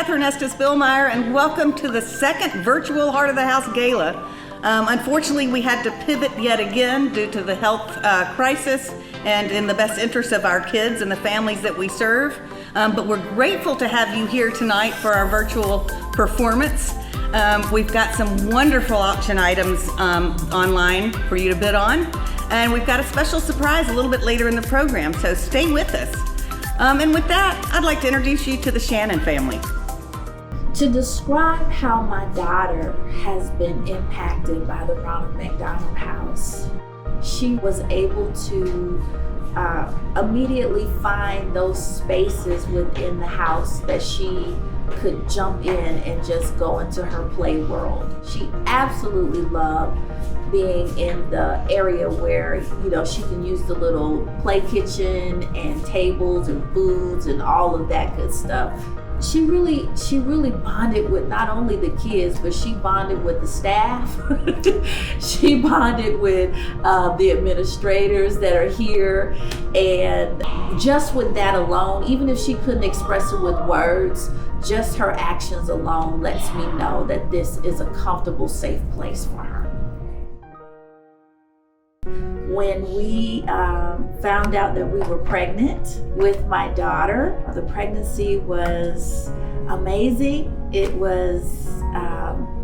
Catherine Estes-Billmeyer, and welcome to the second virtual Heart of the House Gala. Unfortunately, we had to pivot yet again due to the health crisis and in the best interest of our kids and the families that we serve. But we're grateful to have you here tonight for our virtual performance. We've got some wonderful auction items online for you to bid on. And we've got a special surprise a little bit later in the program, so stay with us. And with that, I'd like to introduce you to the Shannon family. To describe how my daughter has been impacted by the Ronald McDonald House, she was able to immediately find those spaces within the house that she could jump in and just go into her play world. She absolutely loved being in the area where, you know, she can use the little play kitchen and tables and foods and all of that good stuff. She really bonded with not only the kids, but she bonded with the staff. She bonded with the administrators that are here. And just with that alone, even if she couldn't express it with words, just her actions alone lets me know that this is a comfortable, safe place for her. When we found out that we were pregnant with my daughter, the pregnancy was amazing. It was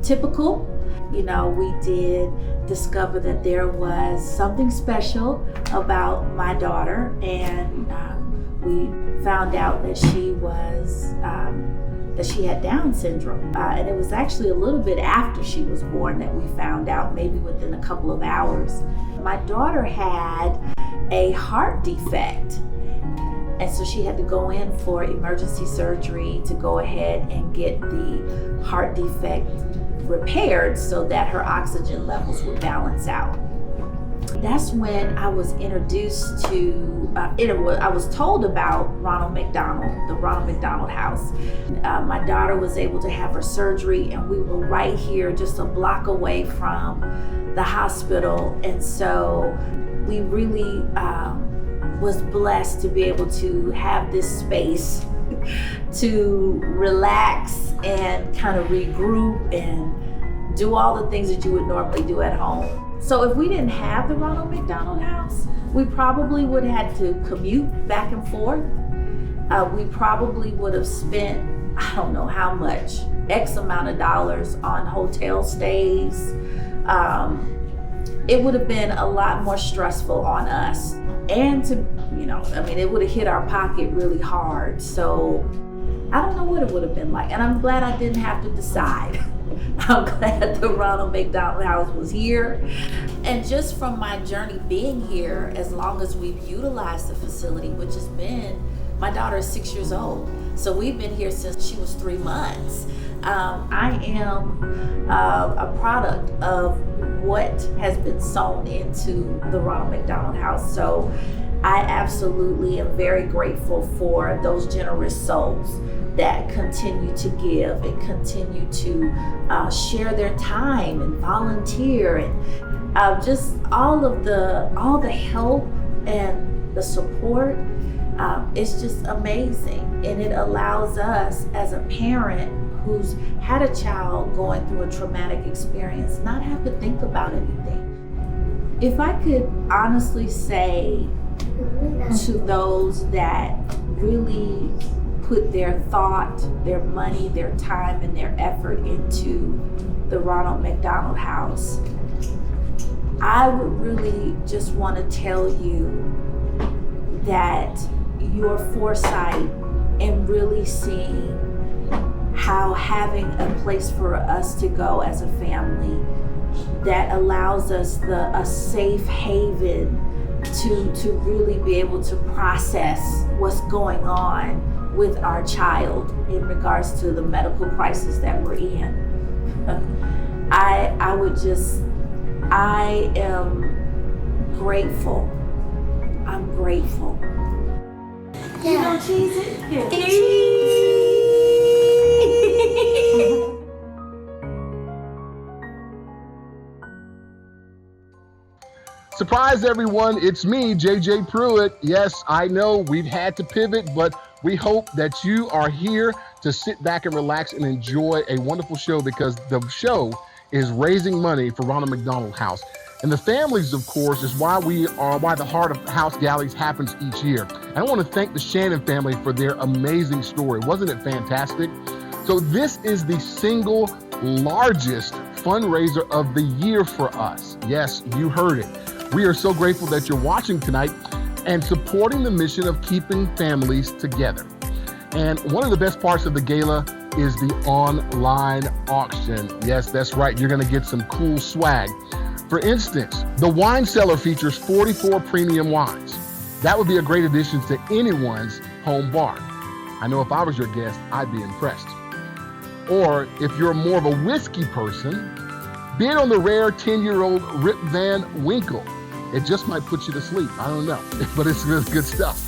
typical. You know, we did discover that there was something special about my daughter, and we found out that she was that she had Down syndrome. And it was actually a little bit after she was born that we found out, maybe within a couple of hours. My daughter had a heart defect, and so she had to go in for emergency surgery to go ahead and get the heart defect repaired so that her oxygen levels would balance out. That's when I was introduced to, I was told about Ronald McDonald, the Ronald McDonald House. My daughter was able to have her surgery, and we were right here just a block away from the hospital. And so we really was blessed to be able to have this space to relax and kind of regroup and do all the things that you would normally do at home. So if we didn't have the Ronald McDonald House, we probably would have had to commute back and forth. We probably would have spent, I don't know how much, X amount of dollars on hotel stays. It would have been a lot more stressful on us. And to, you know, I mean, it would have hit our pocket really hard. So I don't know what it would have been like. And I'm glad I didn't have to decide. I'm glad the Ronald McDonald House was here. And just from my journey being here, as long as we've utilized the facility, which has been, my daughter is 6 years old. So we've been here since she was 3 months. I am a product of what has been sown into the Ronald McDonald House. So I absolutely am very grateful for those generous souls that continue to give and continue to share their time and volunteer, and just all the help and the support. It's just amazing, and it allows us as a parent who's had a child going through a traumatic experience not have to think about anything. If I could honestly say to those that really put their thought, their money, their time, and their effort into the Ronald McDonald House, I would really just want to tell you that your foresight and really seeing how having a place for us to go as a family that allows us a safe haven to really be able to process what's going on with our child in regards to the medical crisis that we're in. I am grateful. I'm grateful. Yeah. You don't cheese it? Yeah. Cheese. Surprise everyone, it's me, JJ Pruitt. Yes, I know we've had to pivot, but we hope that you are here to sit back and relax and enjoy a wonderful show, because the show is raising money for Ronald McDonald House. And the families, of course, is why the Heart of House Galleries happens each year. And I want to thank the Shannon family for their amazing story. Wasn't it fantastic? So this is the single largest fundraiser of the year for us. Yes, you heard it. We are so grateful that you're watching tonight and supporting the mission of keeping families together. And one of the best parts of the gala is the online auction. Yes, that's right. You're going to get some cool swag. For instance, the wine cellar features 44 premium wines. That would be a great addition to anyone's home bar. I know if I was your guest, I'd be impressed. Or if you're more of a whiskey person, bid on the rare 10-year-old Rip Van Winkle. It just might put you to sleep. I don't know, but it's good stuff.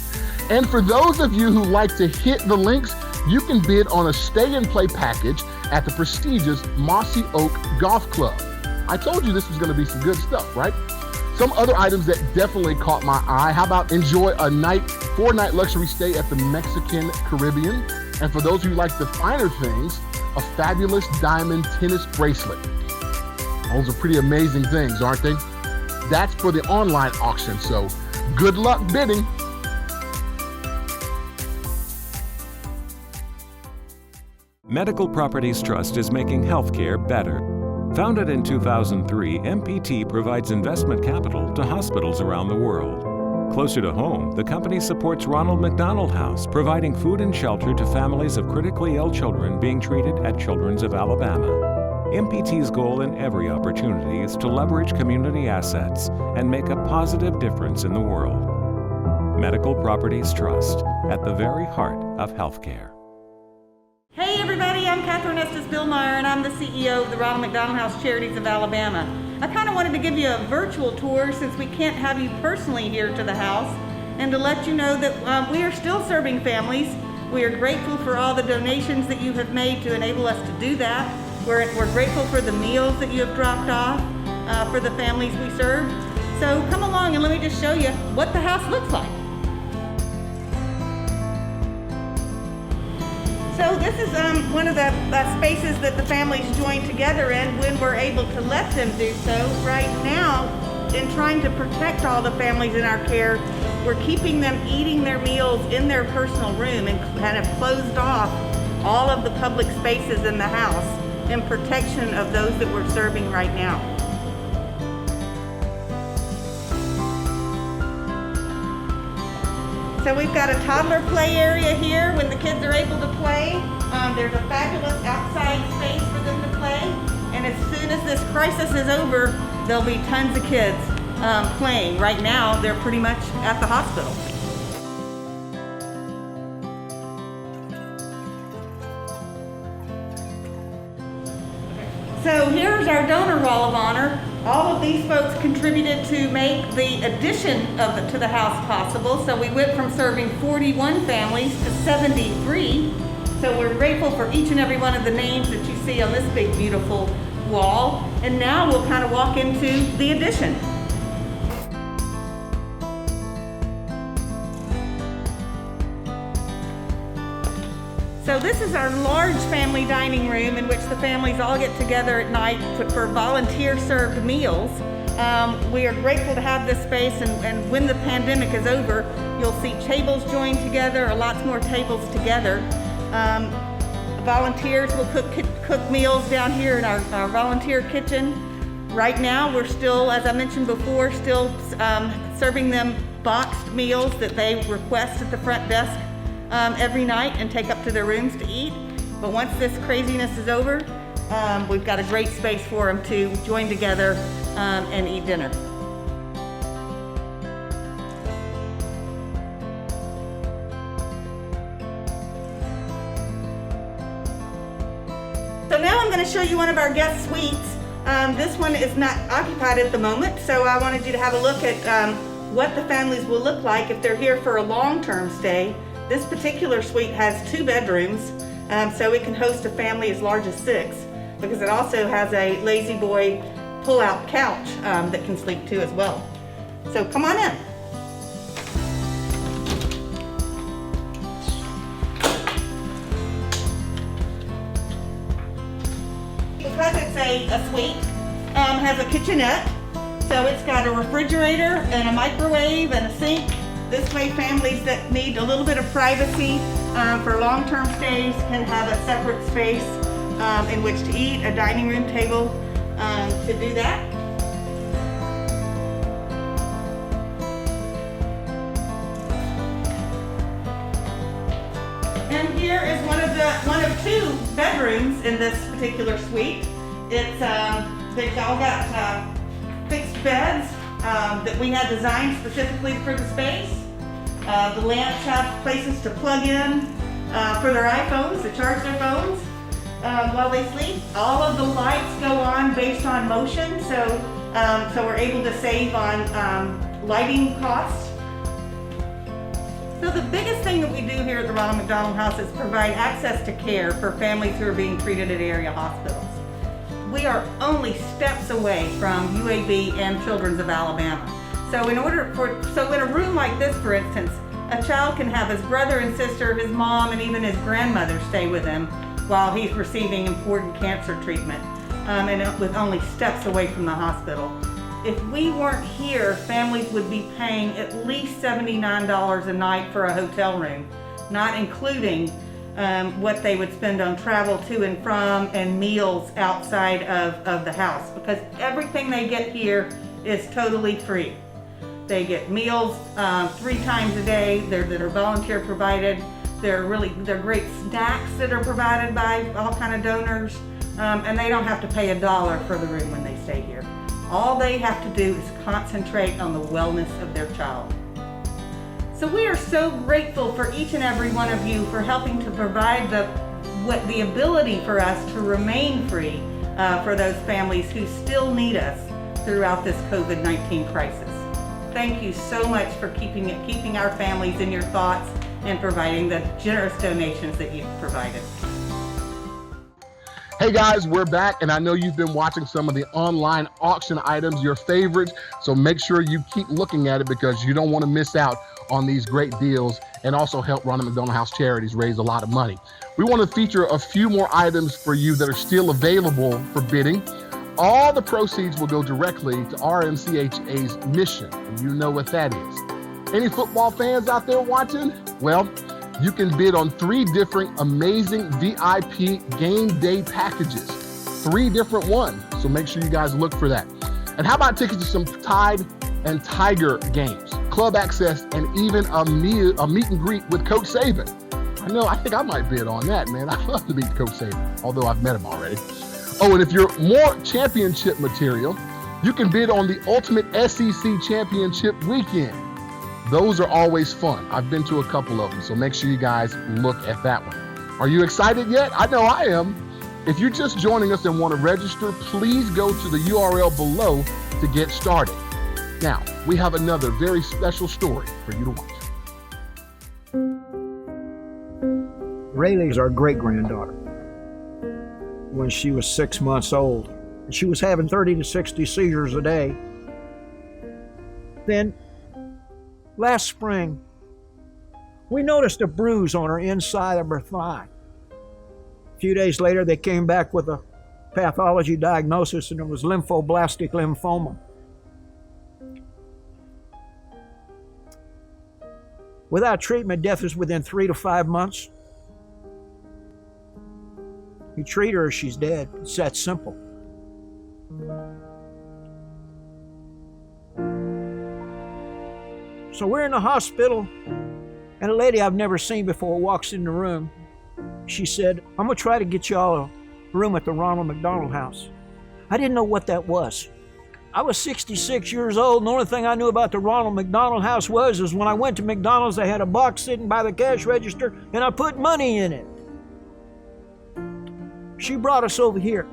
And for those of you who like to hit the links, you can bid on a stay and play package at the prestigious Mossy Oak Golf Club. I told you this was going to be some good stuff, right? Some other items that definitely caught my eye. How about enjoy a 4-night luxury stay at the Mexican Caribbean? And for those who like the finer things, a fabulous diamond tennis bracelet. Those are pretty amazing things, aren't they? That's for the online auction, so good luck bidding. Medical Properties Trust is making healthcare better. Founded in 2003, MPT provides investment capital to hospitals around the world. Closer to home, the company supports Ronald McDonald House, providing food and shelter to families of critically ill children being treated at Children's of Alabama. MPT's goal in every opportunity is to leverage community assets and make a positive difference in the world. Medical Properties Trust, at the very heart of healthcare. Hey everybody, I'm Catherine Estes Billmeyer, and I'm the CEO of the Ronald McDonald House Charities of Alabama. I kind of wanted to give you a virtual tour since we can't have you personally here to the house, and to let you know that we are still serving families. We are grateful for all the donations that you have made to enable us to do that. We're grateful for the meals that you have dropped off for the families we serve. So come along and let me just show you what the house looks like. So this is one of the spaces that the families join together in when we're able to let them do so. Right now, in trying to protect all the families in our care, we're keeping them eating their meals in their personal room and kind of closed off all of the public spaces in the house in protection of those that we're serving right now. So we've got a toddler play area here when the kids are able to play. There's a fabulous outside space for them to play. And as soon as this crisis is over, there'll be tons of kids playing. Right now, they're pretty much at the hospital. So here's our donor wall of honor. All of these folks contributed to make the addition to the house possible. So we went from serving 41 families to 73. So we're grateful for each and every one of the names that you see on this big, beautiful wall. And now we'll kind of walk into the addition. So this is our large family dining room in which the families all get together at night for volunteer-served meals. We are grateful to have this space, and when the pandemic is over, you'll see tables joined together, or lots more tables together. Volunteers will cook meals down here in our volunteer kitchen. Right now, we're still, as I mentioned before, still serving them boxed meals that they request at the front desk every night and take up to their rooms to eat. But once this craziness is over, we've got a great space for them to join together and eat dinner. So now I'm going to show you one of our guest suites. This one is not occupied at the moment, so I wanted you to have a look at what the families will look like if they're here for a long-term stay. This particular suite has 2 bedrooms, so it can host a family as large as 6, because it also has a lazy boy pull-out couch that can sleep too as well. So come on in. Because it's a suite, has a kitchenette, so it's got a refrigerator and a microwave and a sink. This way families that need a little bit of privacy for long-term stays can have a separate space in which to eat, a dining room table to do that. And here is one of two bedrooms in this particular suite. It's they've all got fixed beds that we had designed specifically for the space. The lamps have places to plug in for their iPhones, to charge their phones while they sleep. All of the lights go on based on motion, so we're able to save on lighting costs. So the biggest thing that we do here at the Ronald McDonald House is provide access to care for families who are being treated at area hospitals. We are only steps away from UAB and Children's of Alabama. So in a room like this, for instance, a child can have his brother and sister, his mom, and even his grandmother stay with him while he's receiving important cancer treatment, and with only steps away from the hospital. If we weren't here, families would be paying at least $79 a night for a hotel room, not including what they would spend on travel to and from and meals outside of the house, because everything they get here is totally free. They get meals 3 times a day that are volunteer provided. They're great snacks that are provided by all kind of donors, and they don't have to pay $1 for the room when they stay here. All they have to do is concentrate on the wellness of their child. So we are so grateful for each and every one of you for helping to provide the ability for us to remain free for those families who still need us throughout this COVID-19 crisis. Thank you so much for keeping our families in your thoughts and providing the generous donations that you've provided. Hey guys, we're back, and I know you've been watching some of the online auction items, your favorites, so make sure you keep looking at it because you don't want to miss out on these great deals and also help Ronald McDonald House Charities raise a lot of money. We want to feature a few more items for you that are still available for bidding. All the proceeds will go directly to RMCHA's mission, and you know what that is. Any football fans out there watching? Well, you can bid on 3 different amazing VIP game day packages. 3 different ones, so make sure you guys look for that. And how about tickets to some Tide and Tiger games, club access, and even a meet and greet with Coach Saban? I think I might bid on that, man. I'd love to meet Coach Saban, although I've met him already. Oh, and if you're more championship material, you can bid on the Ultimate SEC Championship Weekend. Those are always fun. I've been to a couple of them, so make sure you guys look at that one. Are you excited yet? I know I am. If you're just joining us and want to register, please go to the URL below to get started. Now, we have another very special story for you to watch. Rayleigh's our great-granddaughter. When she was 6 months old, she was having 30 to 60 seizures a day. Then, last spring, we noticed a bruise on her inside of her thigh. A few days later, they came back with a pathology diagnosis, and it was lymphoblastic lymphoma. Without treatment, death is within 3 to 5 months. You treat her, she's dead. It's that simple. So we're in the hospital, and a lady I've never seen before walks in the room. She said, "I'm going to try to get y'all a room at the Ronald McDonald House." I didn't know what that was. I was 66 years old, and the only thing I knew about the Ronald McDonald House was when I went to McDonald's, they had a box sitting by the cash register, and I put money in it. She brought us over here,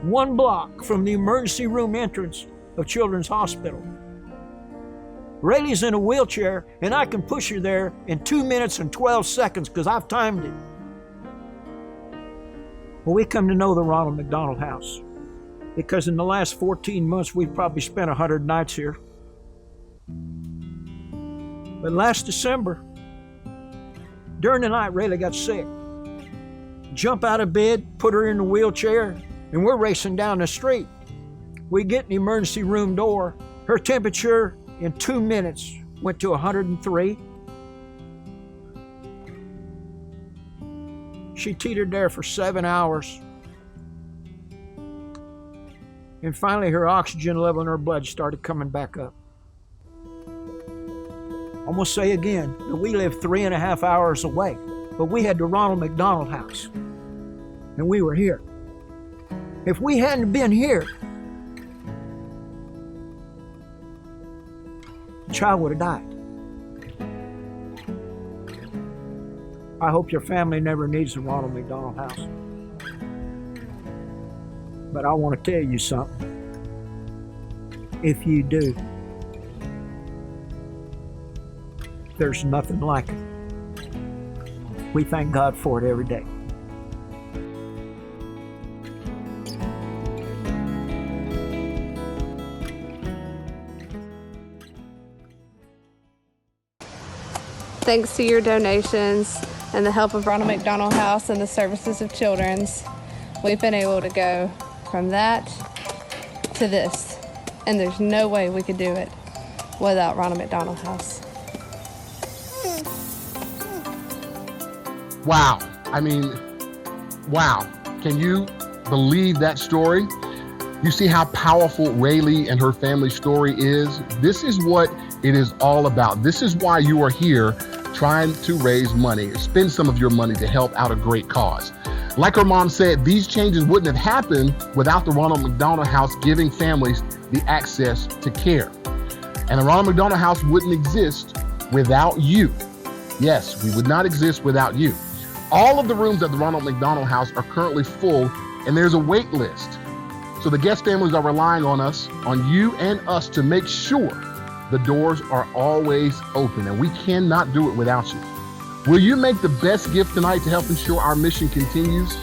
1 block from the emergency room entrance of Children's Hospital. Rayleigh's in a wheelchair, and I can push her there in 2 minutes and 12 seconds because I've timed it. Well, we come to know the Ronald McDonald House because in the last 14 months, we've probably spent 100 nights here. But last December, during the night, Rayleigh got sick. jump out of bed, put her in the wheelchair, and we're racing down the street. We get in the emergency room door. Her temperature in 2 minutes went to 103. She teetered there for 7 hours. And finally, her oxygen level in her blood started coming back up. I'm gonna say again that we live 3.5 hours away, but we had the Ronald McDonald House, and we were here. If we hadn't been here, the child would have died. I hope your family never needs the Ronald McDonald House. But I want to tell you something. If you do, there's nothing like it. We thank God for it every day. Thanks to your donations and the help of Ronald McDonald House and the services of Children's, we've been able to go from that to this. And there's no way we could do it without Ronald McDonald House. Wow. I mean, wow. Can you believe that story? You see how powerful Rayleigh and her family's story is? This is what it is all about. This is why you are here trying to raise money, spend some of your money to help out a great cause. Like her mom said, these changes wouldn't have happened without the Ronald McDonald House giving families the access to care. And the Ronald McDonald House wouldn't exist without you. Yes, we would not exist without you. All of the rooms at the Ronald McDonald House are currently full, and there's a wait list. So the guest families are relying on us, on you and us, to make sure the doors are always open, and we cannot do it without you. Will you make the best gift tonight to help ensure our mission continues?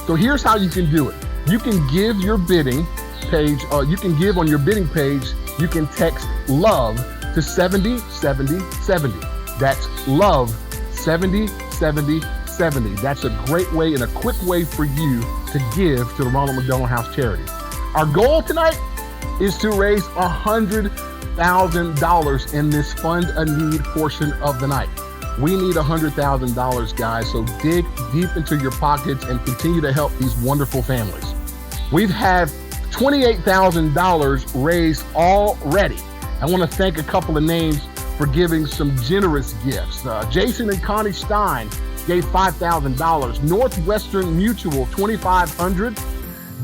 So here's how you can do it. You can give your bidding page, you can give on your bidding page, you can text LOVE to 707070. That's LOVE 707070. That's a great way and a quick way for you to give to the Ronald McDonald House charity. Our goal tonight is to raise $100,000 in this Fund a Need portion of the night. We need $100,000, guys, so dig deep into your pockets and continue to help these wonderful families. We've had $28,000 raised already. I want to thank a couple of names for giving some generous gifts. Jason and Connie Stein gave $5,000. Northwestern Mutual, $2,500.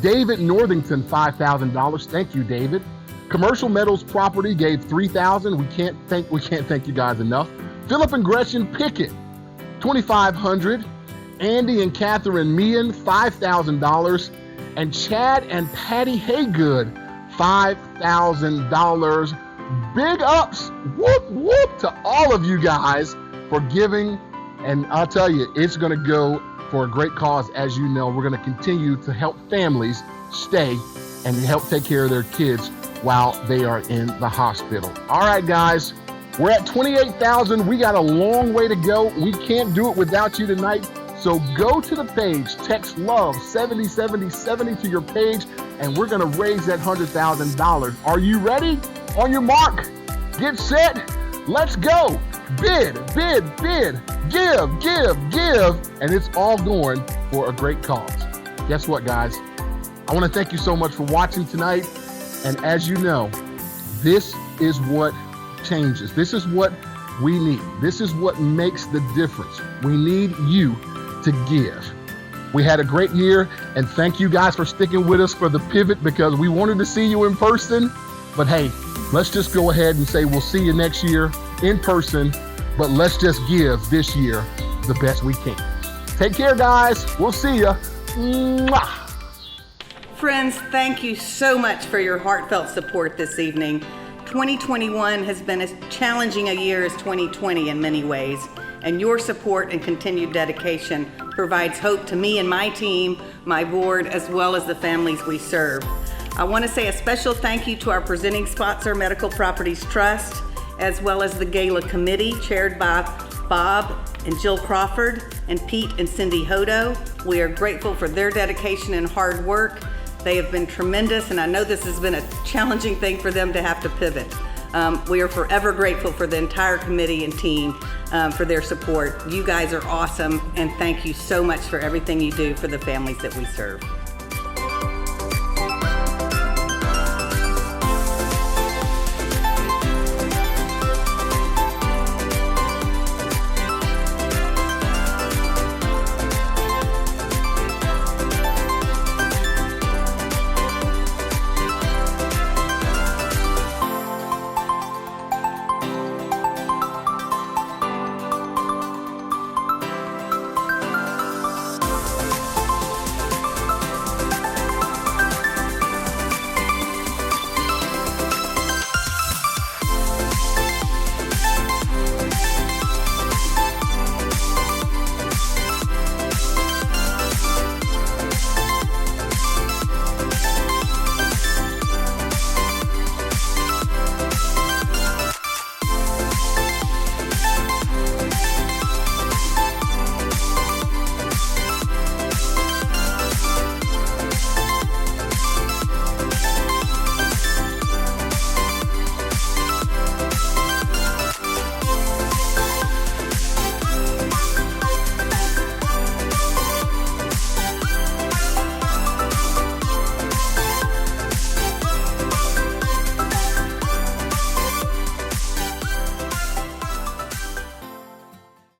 David Northington, $5,000. Thank you, David. Commercial Metals Property gave $3,000. We can't thank you guys enough. Philip and Gretchen Pickett, $2,500. Andy and Catherine Meehan, $5,000. And Chad and Patty Haygood, $5,000. Big ups, whoop, whoop, to all of you guys for giving. And I'll tell you, it's going to go for a great cause. As you know, we're going to continue to help families stay and help take care of their kids while they are in the hospital. All right, guys, we're at 28,000. We got a long way to go. We can't do it without you tonight. So go to the page, text LOVE 707070 to your page, and we're going to raise that $100,000. Are you ready? On your mark, get set, let's go. Bid, bid, bid, give, and it's all going for a great cause. Guess what, guys? I want to thank you so much for watching tonight. And as you know, this is what changes. This is what we need. This is what makes the difference. We need you to give. We had a great year, and thank you guys for sticking with us for the pivot, because we wanted to see you in person. But hey, let's just go ahead and say we'll see you next year in person, but let's just give this year the best we can. Take care, guys. We'll see you. Mwah. Friends, thank you so much for your heartfelt support this evening. 2021 has been as challenging a year as 2020 in many ways, and your support and continued dedication provides hope to me and my team, my board, as well as the families we serve. I want to say a special thank you to our presenting sponsor, Medical Properties Trust, as well as the Gala Committee, chaired by Bob and Jill Crawford. and Pete and Cindy Hodo. We are grateful for their dedication and hard work. They have been tremendous, and I know this has been a challenging thing for them to have to pivot. We are forever grateful for the entire committee and team for their support. You guys are awesome, and thank you so much for everything you do for the families that we serve.